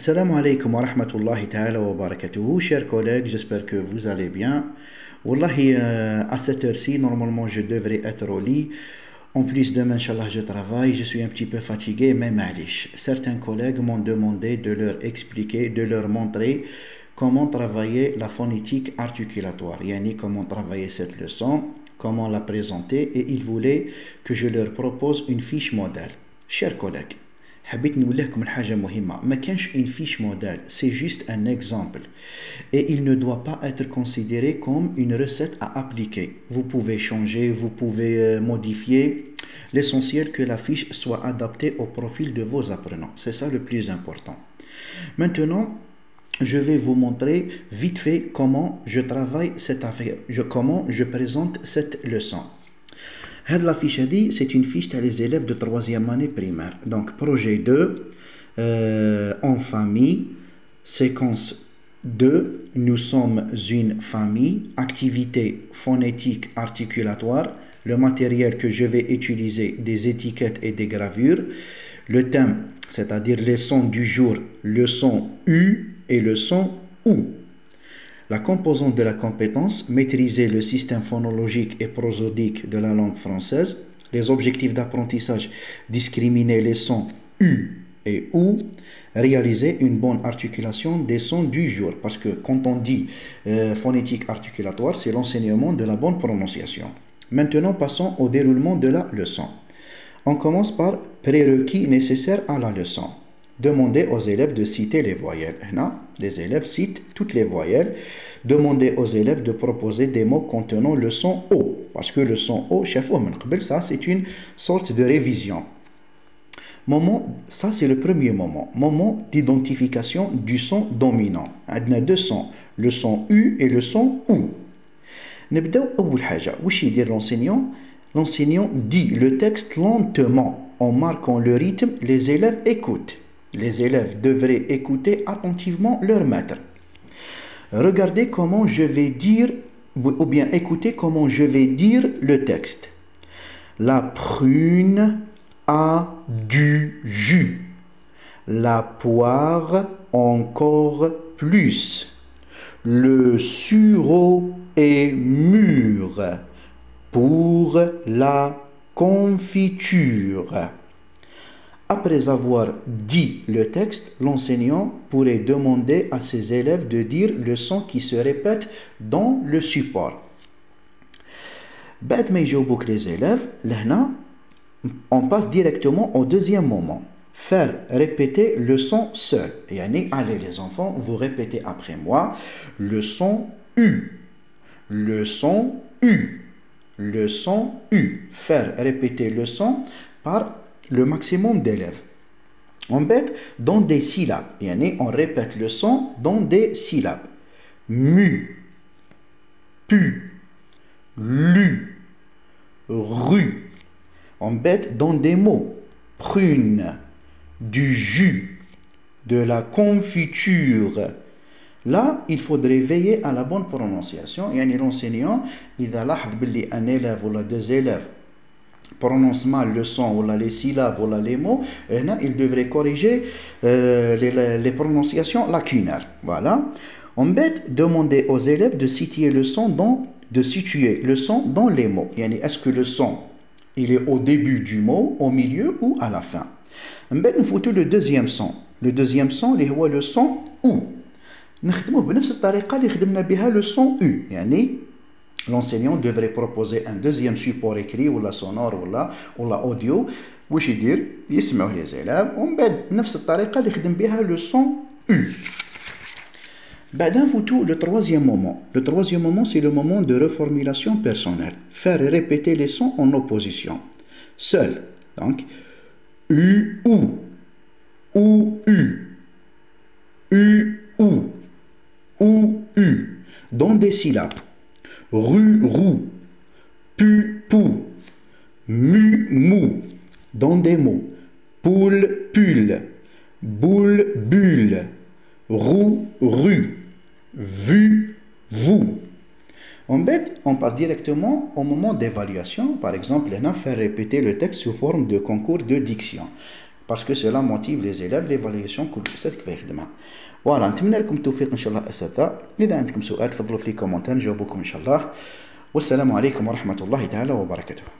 Assalamu alaikum wa rahmatullahi ta'ala wa barakatuhu. Chers collègues, j'espère que vous allez bien. Wallahi, à cette heure-ci, normalement, je devrais être au lit. En plus, demain, Inch'Allah, je travaille. Je suis un petit peu fatigué, mais malish. Certains collègues m'ont demandé de leur expliquer, de leur montrer comment travailler la phonétique articulatoire. Yani, comment travailler cette leçon, comment la présenter. Et ils voulaient que je leur propose une fiche modèle. Chers collègues, حبيت نقول لكم الحاجة مهمة ما كانش une fiche modèle, c'est juste un exemple et il ne doit pas être considéré comme une recette à appliquer. Vous pouvez changer, vous pouvez modifier, l'essentiel que la fiche soit adaptée au profil de vos apprenants, c'est ça le plus important. Maintenant, je vais vous montrer vite fait comment je travaille cette affaire, comment je présente cette leçon. La fiche c'est une fiche pour les élèves de 3e année primaire. Donc, projet 2, en famille, séquence 2, nous sommes une famille, activité phonétique articulatoire, le matériel que je vais utiliser, des étiquettes et des gravures, le thème, c'est-à-dire les sons du jour, le son U et le son OU. La composante de la compétence, maîtriser le système phonologique et prosodique de la langue française. Les objectifs d'apprentissage, discriminer les sons U et OU. Réaliser une bonne articulation des sons du jour. Parce que quand on dit phonétique articulatoire, c'est l'enseignement de la bonne prononciation. Maintenant, passons au déroulement de la leçon. On commence par prérequis nécessaires à la leçon. Demandez aux élèves de citer les voyelles. Les élèves citent toutes les voyelles. Demandez aux élèves de proposer des mots contenant le son O. Parce que le son O, ça c'est une sorte de révision. Ça c'est le premier moment. Moment d'identification du son dominant. On a deux sons. Le son U et le son OU. L'enseignant dit le texte lentement. En marquant le rythme, les élèves écoutent. Les élèves devraient écouter attentivement leur maître. Regardez comment je vais dire, ou bien écoutez comment je vais dire le texte. La prune a du jus. La poire encore plus. Le sureau est mûr pour la confiture. Après avoir dit le texte, l'enseignant pourrait demander à ses élèves de dire le son qui se répète dans le support. بعد ما يجاوبوك les élèves, on passe directement au deuxième moment. Faire répéter le son seul. Yani, allez les enfants, vous répétez après moi le son U. Le son U. Le son U. Faire répéter le son par le maximum d'élèves. On bête dans des syllabes. Yani, on répète le son dans des syllabes. Mu, pu, lu, rue. On bête dans des mots. Prune, du jus, de la confiture. Là, il faudrait veiller à la bonne prononciation. Yani, l'enseignant, il a un élève ou deux élèves prononce mal le son ou les syllabes ou les mots, il devrait corriger les prononciations lacunaires. Voilà. On va demander aux élèves de situer le son dans les mots. Est-ce que le son il est au début du mot, au milieu ou à la fin? On va nous le deuxième son. Le deuxième son, c'est le son OU. نخدموه بنفس الطريقة اللي خدمنا بها le son U. L'enseignant devrait proposer un deuxième support écrit ou la sonore ou la audio واش يدير يسمعوه les élèves ومن بعد نفس الطريقة اللي خدم بها le son U. بعدين نفوتو le troisième moment. Le troisième moment c'est le moment de reformulation personnelle. Faire répéter les sons en opposition. Seul. Donc U ou U U ou U dans des syllabes. Rue, roux, pu, pou, mu, mou, dans des mots. Poule, pull, boule, bulle, roux, rue, vu, vous. En fait, on passe directement au moment d'évaluation. Par exemple, on a fait répéter le texte sous forme de concours de diction. باسكو سولا موتيف لي زيلاف ليفالياسيون كل استاذ كيف يخدمها. فوالا نتمنى لكم التوفيق ان شاء الله اساتذه. اذا عندكم سؤال تفضلوا في لي كومونتير نجاوبكم ان شاء الله. والسلام عليكم ورحمه الله تعالى وبركاته.